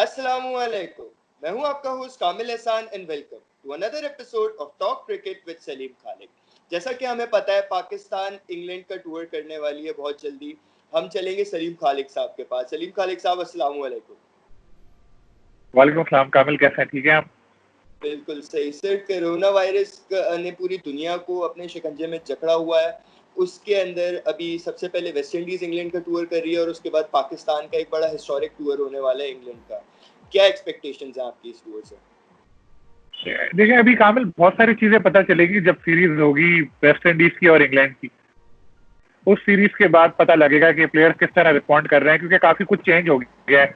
अस्सलामुअलैकुम। मैं हूं आपका host Kamil Ehsan and welcome to another episode of Talk Cricket with Saleem Khaliq. जैसा कि हमें पता है पाकिस्तान इंग्लैंड का टूर करने वाली है बहुत जल्दी। हम चलेंगे सलीम खालिक साहब के पास। सलीम खालिक साहब अस्सलामुअलैकुम। वालेकुम सलाम कामिल, कैसे हैं? ठीक है आप? बिल्कुल सही सर। कोरोना वायरस ने पूरी दुनिया को अपने शिकंजे में जकड़ा हुआ है। उसके अंदर अभी सबसे पहले वेस्ट इंडीज इंग्लैंड का टूर कर रही है और उसके बाद पाकिस्तान का एक बड़ा हिस्टोरिक टूर होने वाला है इंग्लैंड का। क्या एक्सपेक्टेशंस हैं आपकी इस टूर से? देखिए, अभी कामिल बहुत सारी चीजें पता चलेगी जब सीरीज होगी वेस्ट इंडीज की और इंग्लैंड की। उस सीरीज के बाद पता लगेगा कि प्लेयर्स किस तरह रिस्पॉन्ड कर रहे हैं, क्योंकि काफी कुछ चेंज हो गया है।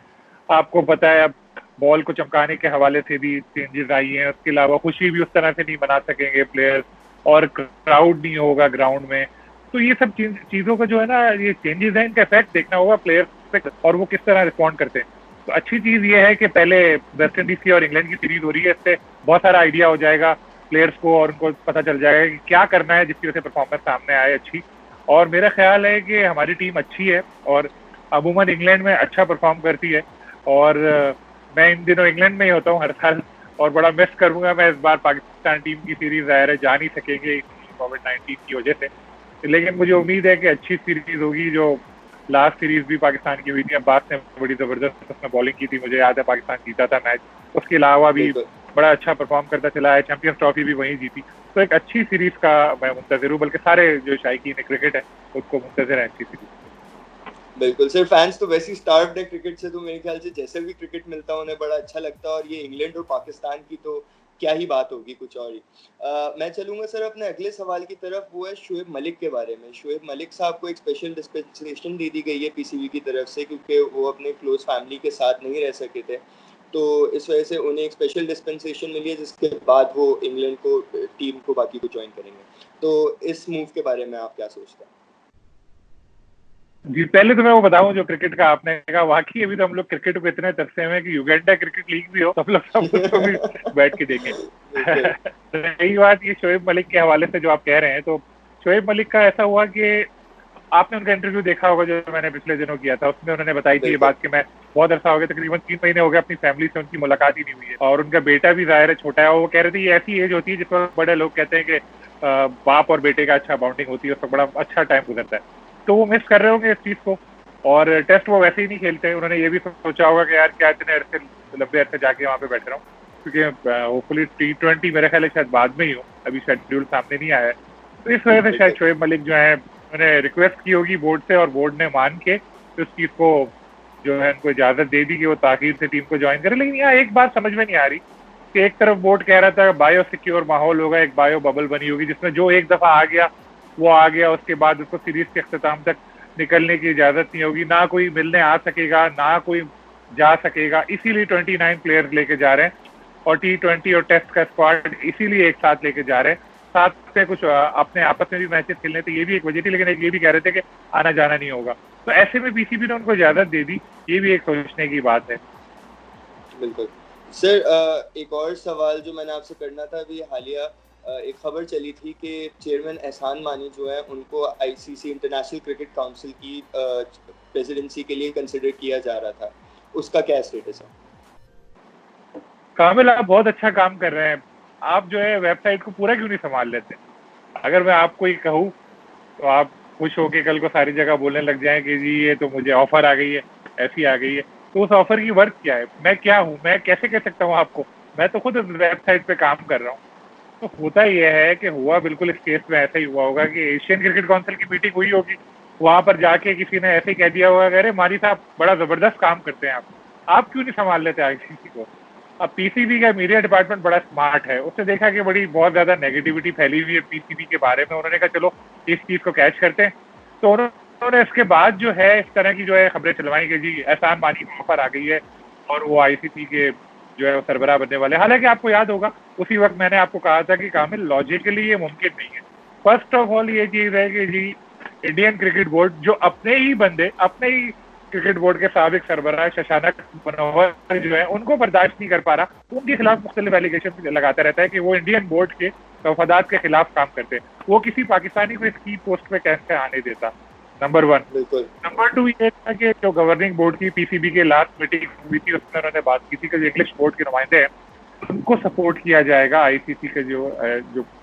आपको पता है अब बॉल को चमकाने के हवाले से भी चेंजेस आई हैं। उसके अलावा खुशी भी उस तरह से नहीं मना सकेंगे प्लेयर्स, और क्राउड नहीं होगा ग्राउंड में। तो ये सब चीजों का जो है ना, ये चेंजेस हैं, इनका इफेक्ट देखना होगा प्लेयर्स पे और वो किस तरह रिस्पॉन्ड करते हैं। तो अच्छी चीज ये है कि पहले वेस्ट इंडीज की और इंग्लैंड की सीरीज हो रही है। इससे बहुत सारा आइडिया हो जाएगा प्लेयर्स को और उनको पता चल जाएगा कि क्या करना है जिसकी वजह से परफॉर्मेंस सामने आए अच्छी। और मेरा ख्याल है कि हमारी टीम अच्छी है और अमूमन इंग्लैंड में अच्छा परफॉर्म करती है। और मैं इन दिनों इंग्लैंड में ही होता हूँ हर साल, और बड़ा मिस करूंगा मैं इस बार पाकिस्तान टीम की सीरीज। ज़ाहिर है जा नहीं सकेंगे कोविड-19 की वजह से, लेकिन मुझे उम्मीद है कि अच्छी सीरीज होगी। जो लास्ट सीरीज भी पाकिस्तान की हुई थी, अब्बास ने बड़ी जबरदस्त उसमें बॉलिंग की थी, मुझे याद है पाकिस्तान जीता था मैच। उसके अलावा भी बड़ा अच्छा परफॉर्म करता चला है, चैंपियंस ट्रॉफी भी वहीं जीती। तो एक अच्छी सीरीज का मैं मुंतज़िर हूँ, बल्कि सारे जो शायकीन क्रिकेट है उसको मुंतज़िर है अच्छी सीरीज। बिल्कुल सर, फैंस तो वैसे ही स्टार्व्ड है क्रिकेट से, तो मेरे ख्याल से जैसे भी क्रिकेट मिलता है उन्हें बड़ा अच्छा लगता है। और ये इंग्लैंड और पाकिस्तान की तो क्या ही बात होगी, कुछ और ही। मैं चलूंगा सर अपने अगले सवाल की तरफ, वो है शोएब मलिक के बारे में। शोएब मलिक साहब को एक स्पेशल डिस्पेंसेशन दे दी गई है पीसीबी की तरफ से, क्योंकि वो अपने क्लोज फैमिली के साथ नहीं रह सके थे। तो इस वजह से उन्हें एक स्पेशल डिस्पेंसेशन मिली है, जिसके बाद वो इंग्लैंड को टीम को बाकी को ज्वाइन करेंगे। तो इस मूव के बारे में आप क्या सोचते हैं? जी, पहले तो मैं वो बताऊं जो क्रिकेट का आपने कहा, वाकई अभी तो हम लोग क्रिकेट को इतने तरसे हुए कि युगांडा क्रिकेट लीग भी हो तो हम लोग सब उसको भी बैठ के देखें। रही बात ये शोएब मलिक के हवाले से जो आप कह रहे हैं, तो शोएब मलिक का ऐसा हुआ कि आपने उनका इंटरव्यू देखा होगा जो मैंने पिछले दिनों किया था। उसमें उन्होंने बताई थी ये बात कि मैं बहुत अर्सा हो गया, तकरीबन 3 महीने हो गए अपनी फैमिली से उनकी मुलाकात ही नहीं हुई है। और उनका बेटा भी ज़ाहिर है छोटा है। वो कह रहे थे ये ऐसी एज होती है जिस पर बड़े लोग कहते हैं कि बाप और बेटे का अच्छा बॉन्डिंग होती है, उस पर बड़ा अच्छा टाइम गुजरता है। तो वो मिस कर रहे होंगे इस चीज़ को। और टेस्ट वो वैसे ही नहीं खेलते। उन्होंने ये भी सोचा होगा कि यार क्या इतने अरसे लंबे अरसे जाके वहाँ पे बैठ रहा हूँ, क्योंकि होपफुली T20 मेरे ख्याल है शायद बाद में ही हो, अभी शेड्यूल सामने नहीं आया है। तो इस वजह से शायद शोएब मलिक जो है उन्होंने रिक्वेस्ट की होगी बोर्ड से, और बोर्ड ने मान के उस चीज़ को जो है उनको इजाज़त दे दी कि वो ताखीर से टीम को ज्वाइन करें। लेकिन यहाँ एक बात समझ में नहीं आ रही कि एक तरफ बोर्ड कह रहा था बायो सिक्योर माहौल होगा, एक बायो बबल बनी होगी जिसमें जो एक दफ़ा आ गया वो आ गया, उसके बाद उसको सीरीज के अख्ताम तक निकलने की इजाज़त नहीं होगी, ना कोई मिलने आ सकेगा ना कोई जा सकेगा। इसीलिए 29 प्लेयर्स लेके जा रहे हैं और T20 और टेस्ट का स्क्वाड इसीलिए एक साथ लेके जा रहे हैं। साथ से कुछ अपने आपस में भी मैचेस खेलने थे, ये भी एक वजह थी। लेकिन एक ये भी कह रहे थे कि आना जाना नहीं होगा, तो ऐसे में पीसीबी ने उनको इजाज़त दे दी। ये भी एक सोचने की बात है। बिल्कुल सर। एक और सवाल जो मैंने आपसे करना था, अभी हालिया एक खबर चली थी कि चेयरमैन एहसान मानी जो है उनको आईसीसी इंटरनेशनल क्रिकेट काउंसिल की प्रेसिडेंसी के लिए कंसिडर किया जा रहा था। उसका क्या स्टेटस है? कामिल, आप बहुत अच्छा काम कर रहे हैं। आप जो है वेबसाइट को पूरा क्यों नहीं संभाल लेते? अगर मैं आपको ही कहूँ तो आप खुश होके कल को सारी जगह बोलने लग जाएं कि जी ये तो मुझे ऑफर आ गई है, ऐसी आ गई है। तो उस ऑफर की वर्थ क्या है? मैं क्या हूँ? मैं कैसे कह सकता हूँ आपको? मैं तो खुद वेबसाइट पे काम कर रहा हूँ। तो होता यह है कि हुआ बिल्कुल इस केस में ऐसा ही हुआ होगा कि एशियन क्रिकेट काउंसिल की मीटिंग हुई होगी, वहां पर जाके किसी ने ऐसे ही कह दिया होगा अरे मारी साहब बड़ा जबरदस्त काम करते हैं आप क्यों नहीं संभाल लेते आईसीसी को? अब पीसीबी का मीडिया डिपार्टमेंट बड़ा स्मार्ट है, उसने देखा कि बड़ी बहुत ज्यादा नेगेटिविटी फैली हुई है पीसीबी के बारे में। उन्होंने कहा चलो इस चीज को कैच करते हैं। तो उन्होंने इसके बाद जो है इस तरह की जो है खबरें चलवाई कि जी एहसान मानी ऑफर आ गई है और वो आईसीसी के जो है वो सरबराह बनने वाले। हालांकि आपको याद होगा उसी वक्त मैंने आपको कहा था कि कामिल लॉजिकली ये मुमकिन नहीं है। फर्स्ट ऑफ ऑल ये चीज है कि जी इंडियन क्रिकेट बोर्ड जो अपने ही बंदे, अपने ही क्रिकेट बोर्ड के साबिक सरबराह शशानक मनोहर जो है उनको बर्दाश्त नहीं कर पा रहा, उनके खिलाफ मुख्तलिफ एलिगेशन लगाता रहता है कि वो इंडियन बोर्ड के मफादात के खिलाफ काम करते हैं। वो किसी पाकिस्तानी को इस की पोस्ट पे कैसे आने देता? नंबर 1। बिल्कुल नंबर 2 ये था कि जो गवर्निंग बोर्ड की पीसीबी के लास्ट मीटिंग हुई थी उसमें उन्होंने बात की थी कि जो इंग्लिश बोर्ड के नुमाइंदे हैं उनको सपोर्ट किया जाएगा आईसीसी के जो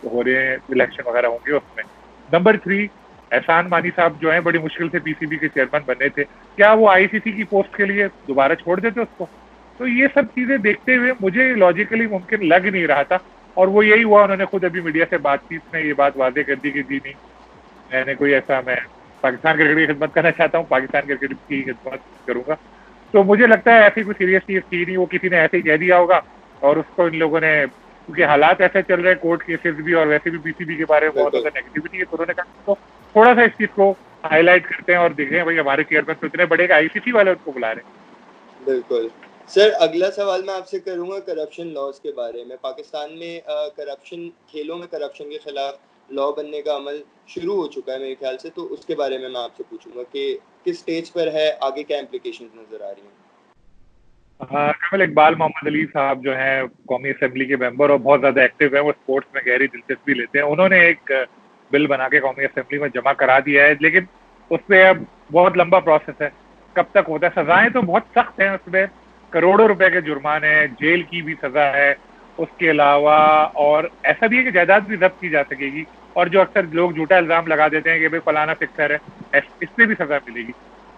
हो रहे हैं इलेक्शन वगैरह होंगे उसमें। नंबर 3, एहसान मानी साहब जो है बड़ी मुश्किल से पीसीबी के चेयरमैन बने थे, क्या वो आईसीसी की पोस्ट के लिए दोबारा छोड़ देते उसको? तो ये सब चीजें देखते हुए मुझे लॉजिकली मुमकिन लग नहीं रहा था, और वो यही हुआ। उन्होंने खुद अभी मीडिया से बातचीत में ये बात वादे कर दी कि जी नहीं, मैंने कोई ऐसा, मैं पाकिस्तान क्रिकेट की खिदमत करना चाहता हूँ, पाकिस्तान क्रिकेट की खिदमत करूंगा। तो मुझे लगता है ऐसी कोई सीरियस चीज थी नहीं, वो किसी ने ऐसे ही कह दिया होगा और उसको इन लोगों ने, क्योंकि हालात ऐसे चल रहे हैं कोर्ट केसेस भी और वैसे भी पीसीबी के बारे में बहुत बिल्कुल ज्यादा नेगेटिविटी है, तो उन्होंने कहा तो थोड़ा सा इस चीज को हाईलाइट करते हैं और देखें भाई हमारे चेयरमैन तो इतने बड़े आईसीसी वाले उनको बुला रहे हैं। बिल्कुल सर, अगला सवाल मैं आपसे करूंगा करप्शन लॉज के बारे में। पाकिस्तान में करप्शन, खेलों में करप्शन के खिलाफ लॉ बनने का अमल शुरू हो चुका है मेरे ख्याल से, तो उसके बारे में मैं आपसे पूछूंगा कि किस स्टेज पर है, आगे क्या इम्प्लीकेशन नजर आ रही हैं? कमल इकबाल मोहम्मद अली साहब जो हैं कौमी असेंबली के मेंबर और बहुत ज़्यादा एक्टिव हैं, वो स्पोर्ट्स में गहरी दिलचस्पी लेते हैं। उन्होंने एक बिल बना के कौमी असेंबली में जमा करा दिया है, लेकिन उसमें अब बहुत लंबा प्रोसेस है, कब तक होता है। सजाएं तो बहुत सख्त हैं उसमें, करोड़ों रुपए के जुर्माने हैं, जेल की भी सजा है उसके अलावा, और ऐसा भी है कि जायदाद भी जब्त की जा सकेगी। और जो अक्सर लोग झूठा इल्जाम लगा देते हैं कि भाई फलाना फिक्सर है, इससे भी सजा मिलेगी।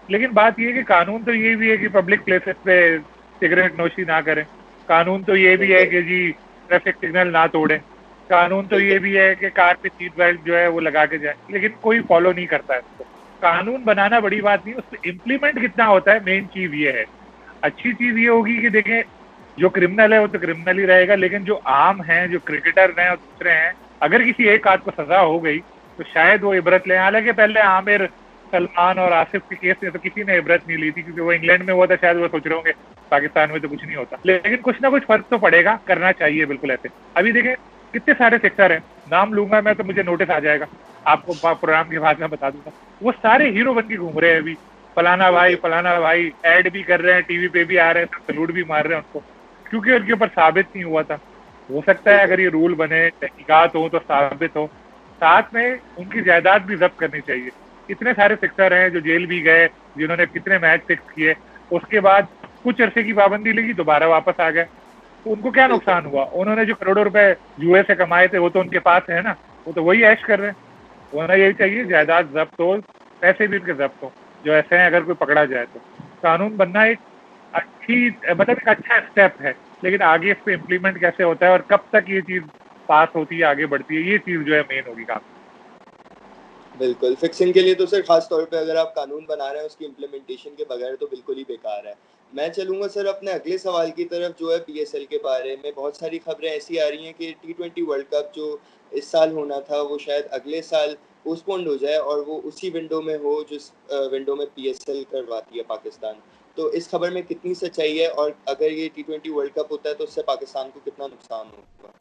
लेकिन बात यह है कि कानून तो ये भी है कि पब्लिक प्लेसेस पे सिगरेट नोशी ना करें, कानून तो ये भी है बिल्कुल कि जी ट्रैफिक सिग्नल ना तोड़ें, कानून तो ये बिल्कुल भी है कि कार पे सीट बेल्ट जो है वो लगा के जाए, लेकिन कोई फॉलो नहीं करता है इसको। कानून बनाना बड़ी बात नहीं, उसको इम्प्लीमेंट कितना होता है मेन चीज ये है। अच्छी चीज ये होगी कि देखें जो क्रिमिनल है वो तो क्रिमिनल ही रहेगा, लेकिन जो आम हैं, जो क्रिकेटर हैं और दूसरे हैं, अगर किसी एक आध को सजा हो गई तो शायद वो इबरत लें। हालांकि पहले आमिर, सलमान और आसिफ के केस में तो किसी ने इबरत नहीं ली थी, क्योंकि वो इंग्लैंड में हुआ था, शायद वो सोच रहे होंगे पाकिस्तान में तो कुछ नहीं होता। लेकिन कुछ ना कुछ फर्क तो पड़ेगा, करना चाहिए बिल्कुल ऐसे। अभी देखें कितने सारे सेक्टर हैं, नाम लूंगा मैं तो मुझे नोटिस आ जाएगा, आपको प्रोग्राम के बाद में बता दूंगा। वो सारे हीरो बन के घूम रहे हैं अभी, फलाना भाई ऐड भी कर रहे हैं, टीवी पे भी आ रहे हैं, सैल्यूट भी मार रहे हैं उनको, क्योंकि उनके ऊपर साबित नहीं हुआ था। हो सकता है बिल्कुल अगर ये रूल बने, तहकीकात हो तो साबित हो। साथ में उनकी जायदाद भी जब्त करनी चाहिए। इतने सारे फिक्सर हैं जो जेल भी गए, जिन्होंने कितने मैच फिक्स किए, उसके बाद कुछ अरसे की पाबंदी लगी, दोबारा वापस आ गए, तो उनको क्या बिल्कुल नुकसान हुआ? उन्होंने जो करोड़ों रुपए जुए से कमाए थे वो तो उनके पास है ना, वो तो वही ऐश कर रहे हैं। होना यही चाहिए, जायदाद जब्त हो, पैसे भी उनके जब्त हो, जो ऐसे हैं अगर कोई पकड़ा जाए तो। कानून बनना एक अच्छी, मतलब एक अच्छा स्टेप है, लेकिन आगे इस पे इम्प्लीमेंट कैसे होता है और कब तक ये चीज पास होती है, आगे बढ़ती है, ये चीज जो है मेन होगी काम। बिल्कुल फिक्सिंग के लिए तो सर खास तौर पे अगर आप कानून बना रहे हैं उसकी इम्प्लीमेंटेशन के बगैर तो बिल्कुल ही बेकार है। मैं चलूंगा सर अपने अगले सवाल की तरफ, जो है पीएसएल के बारे में। बहुत सारी खबरें ऐसी आ रही हैं कि टी20 वर्ल्ड कप जो इस साल होना था वो शायद अगले साल पोस्टपोन्ड हो जाए और वो उसी विंडो में हो जिस विंडो में पीएसएल करवाती है पाकिस्तान। तो इस खबर में कितनी सच्चाई है, और अगर ये टी20 वर्ल्ड कप होता है तो उससे पाकिस्तान को कितना नुकसान होगा?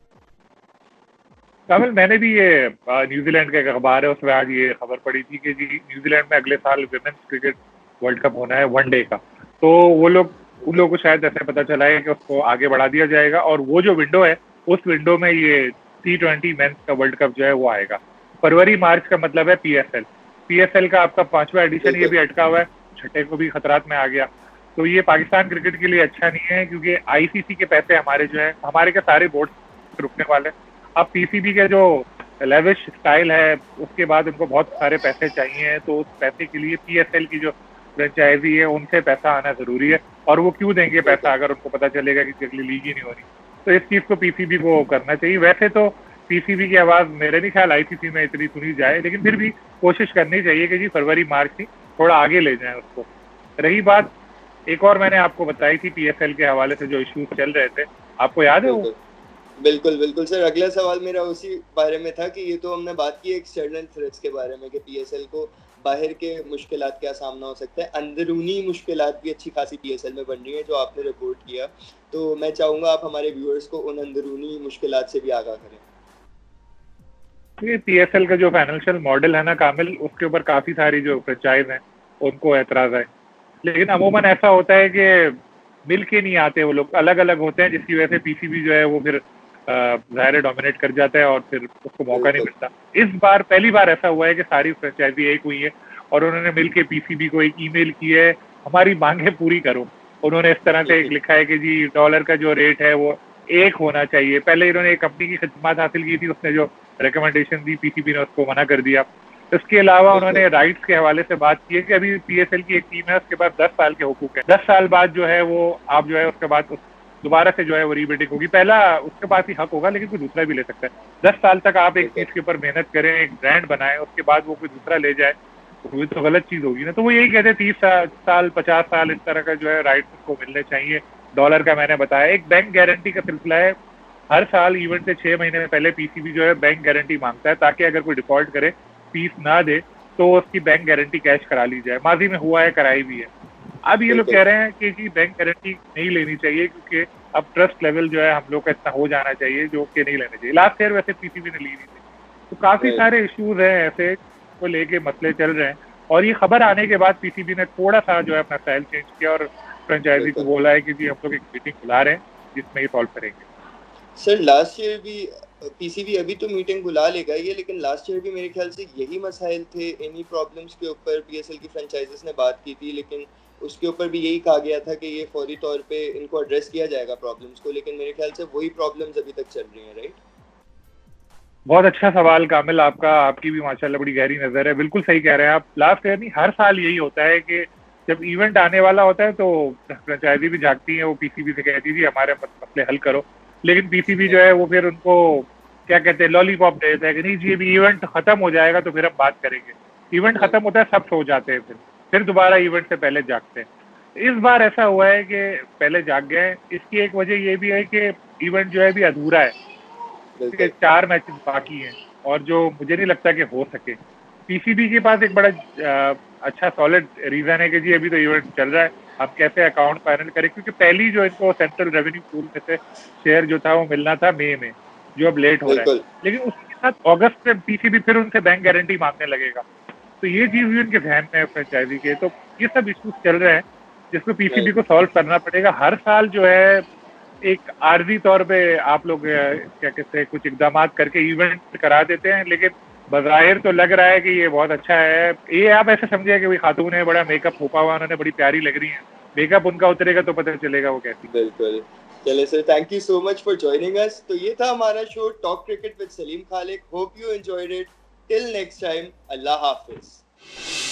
काबिल, मैंने भी ये न्यूजीलैंड का एक अखबार है उसमें आज ये खबर पड़ी थी कि जी न्यूजीलैंड में अगले साल विमेंस क्रिकेट वर्ल्ड कप होना है, वनडे का। तो वो लोग, उन लोगों को शायद ऐसे पता चला है कि उसको आगे बढ़ा दिया जाएगा, और वो जो विंडो है उस विंडो में ये T20 मेंस का वर्ल्ड कप जो है वो आएगा। फरवरी मार्च का मतलब है पीएसएल। पीएसएल का आपका 5वां एडिशन ये बिल्कुल भी अटका हुआ है, छठे को भी खतरात में आ गया। तो ये पाकिस्तान क्रिकेट के लिए अच्छा नहीं है, क्योंकि आईसीसी के पैसे हमारे जो है, हमारे के सारे बोर्ड रुकने वाले हैं। अब पीसीबी के जो लेविश स्टाइल है उसके बाद उनको बहुत सारे पैसे चाहिए, तो उस पैसे के लिए पीएसएल की जो फ्रेंचाइजी है उनसे पैसा आना जरूरी है, और वो क्यों देंगे पैसा बिल्कुल अगर उनको पता चलेगा कि अगली लीग ही नहीं हो रही। तो इस चीज को पीसीबी को करना चाहिए। वैसे तो पीसीबी की आवाज मेरे नहीं ख्याल आईसीसी में इतनी सुनी जाए, लेकिन फिर भी कोशिश करनी चाहिए कि जी फरवरी मार्च ही थोड़ा आगे ले जाए उसको। रही बात एक और मैंने आपको बताई थी पीएसएल के हवाले से जो इश्यूज चल रहे थे, आपको याद है वो? बिल्कुल बिल्कुल बिल्कुल सर, अगला सवाल मेरा उसी बारे में था कि ये तो हमने बात की एक्सटर्नल थ्रेट्स के बारे में कि पीएसएल को बाहर के मुश्किलात क्या सामना हो सकता है, अंदरूनी मुश्किलात भी अच्छी खासी पीएसएल में बन रही हैं जो आपने रिपोर्ट किया। तो मैं चाहूंगा आप हमारे व्यूअर्स को उन अंदरूनी मुश्किलात से भी आगाह करें। ये पीएसएल का जो फाइनेंशियल मॉडल है ना कामिल, उसके ऊपर काफी सारी जो फ्रेंचाइज हैं उनको एतराज है, लेकिन अमूमन ऐसा होता है कि मिल के नहीं आते, वो लोग अलग अलग होते हैं, जिसकी वजह से पीसीबी जो है वो फिर ज़ाहिर डोमिनेट कर जाता है और फिर उसको मौका नहीं बिल्कुल मिलता। इस बार पहली बार ऐसा हुआ है कि सारी फ्रेंचाइजी एक हुई है, और उन्होंने मिलके पीसीबी को एक ईमेल की है, हमारी मांगे पूरी करो। उन्होंने इस तरह से एक लिखा है कि जी डॉलर का जो रेट है वो 1 होना चाहिए। पहले इन्होंने एक कंपनी की खिदमत हासिल की थी, उसने जो रिकमेंडेशन दी पीसीबी ने उसको मना कर दिया। इसके अलावा उन्होंने राइट्स के हवाले से बात की है कि अभी पीएसएल की एक टीम है, उसके पास 10 साल के हुकूक है। 10 साल बाद जो है वो आप जो है उसके बाद दोबारा से जो है वो रीबिडिंग होगी। पहला उसके पास ही हक होगा, लेकिन कोई दूसरा भी ले सकता है। 10 साल तक आप एक चीज के ऊपर मेहनत करें, एक ब्रांड बनाएं, उसके बाद वो कोई दूसरा ले जाए तो ये तो गलत चीज होगी ना। तो वो यही कहते हैं 30 साल 50 साल इस तरह का जो है राइट्स उसको मिलने चाहिए। डॉलर का मैंने बताया एक बैंक गारंटी का सिलसिला है। हर साल इवेंट से 6 महीने पहले पीसीबी जो है बैंक गारंटी मांगता है, ताकि अगर कोई डिफॉल्ट करे, फीस ना दे, तो उसकी बैंक गारंटी कैश करा ली जाए। माजी में हुआ है, कराई भी है। अब ये लोग कह रहे हैं कि जी बैंक गारंटी नहीं लेनी चाहिए, क्योंकि अब ट्रस्ट लेवल जो है हम लोग का इतना हो जाना चाहिए जो कि नहीं लेने चाहिए। लास्ट ईयर वैसे पीसीबी ने ली नहीं थी। तो काफी सारे इश्यूज हैं ऐसे को लेके, मसले चल रहे हैं। और ये खबर आने के बाद पीसीबी ने थोड़ा सा जो है अपना स्टाइल चेंज किया और फ्रेंचाइजी को बोला है कि जी हम लोग एक मीटिंग बुला रहे हैं जिसमें ये सॉल्व करेंगे। सर लास्ट ईयर भी पीसीबी अभी तो मीटिंग बुला लेगा ये, लेकिन लास्ट ईयर भी मेरे ख्याल से यही मसाइल थे, इन्हीं प्रॉब्लम्स के ऊपर पीएसएल की फ्रेंचाइजीज ने बात की थी, लेकिन उसके ऊपर भी यही कहा गया था कि ये फौरी तौर पे इनको एड्रेस किया जाएगा प्रॉब्लम्स को, लेकिन मेरे ख्याल से वही प्रॉब्लम्स अभी तक चल रही हैं, राइट? बहुत अच्छा सवाल कामिल आपका, आपकी भी माशाल्लाह बड़ी गहरी नजर है। बिल्कुल सही कह रहे हैं आप। लास्ट ईयर नहीं, हर साल यही होता है कि जब इवेंट आने वाला होता है तो फ्रेंचाइजी भी जागती है, वो पीसीबी से कहती है जी हमारे मसले हल करो। लेकिन पीसीबी जो है वो फिर उनको क्या कहते हैं, लॉलीपॉप दे देता है कि नहीं जी अभी इवेंट खत्म हो जाएगा तो फिर हम बात करेंगे। इवेंट खत्म होता है, सब सो जाते हैं, फिर दोबारा इवेंट से पहले जागते हैं। इस बार ऐसा हुआ है कि पहले जाग गए। इसकी एक वजह ये भी है कि इवेंट जो है अभी अधूरा है, 4 मैचेस बाकी हैं, और जो मुझे नहीं लगता कि हो सके। पीसीबी के पास एक बड़ा अच्छा सॉलिड रीजन है कि जी अभी तो इवेंट चल रहा है, अब कैसे अकाउंट फाइनल करें, क्योंकि पहली जो इनको सेंट्रल रेवेन्यू पूल में से शेयर जो था वो मिलना था मई में, जो अब लेट हो रहा है। लेकिन उसके साथ अगस्त में पीसीबी फिर उनसे बैंक गारंटी मांगने लगेगा। तो ये चीज भी उनके ध्यान में है फ्रेंचाइजी के। तो ये सब इश्यूज चल रहे हैं जिसको पीसीबी को सॉल्व करना पड़ेगा। हर साल जो है एक आर्जी तौर पे आप लोग क्या कहते हैं कुछ इकदाम करके इवेंट करा देते हैं, लेकिन बज़ाहिर तो लग रहा है कि ये बहुत अच्छा है। ये आप ऐसे समझिए कि कोई खातून है, बड़ा मेकअप हुआ हुआ, उन्होंने बड़ी प्यारी लग रही है, मेकअप उनका उतरेगा तो पता चलेगा वो कैसी। बिल्कुल। चलिए sir, thank you so much for joining us. तो ये था हमारा show Talk Cricket with Saleem Khaliq. Hope you enjoyed it. Till next time, अल्लाह हाफिज।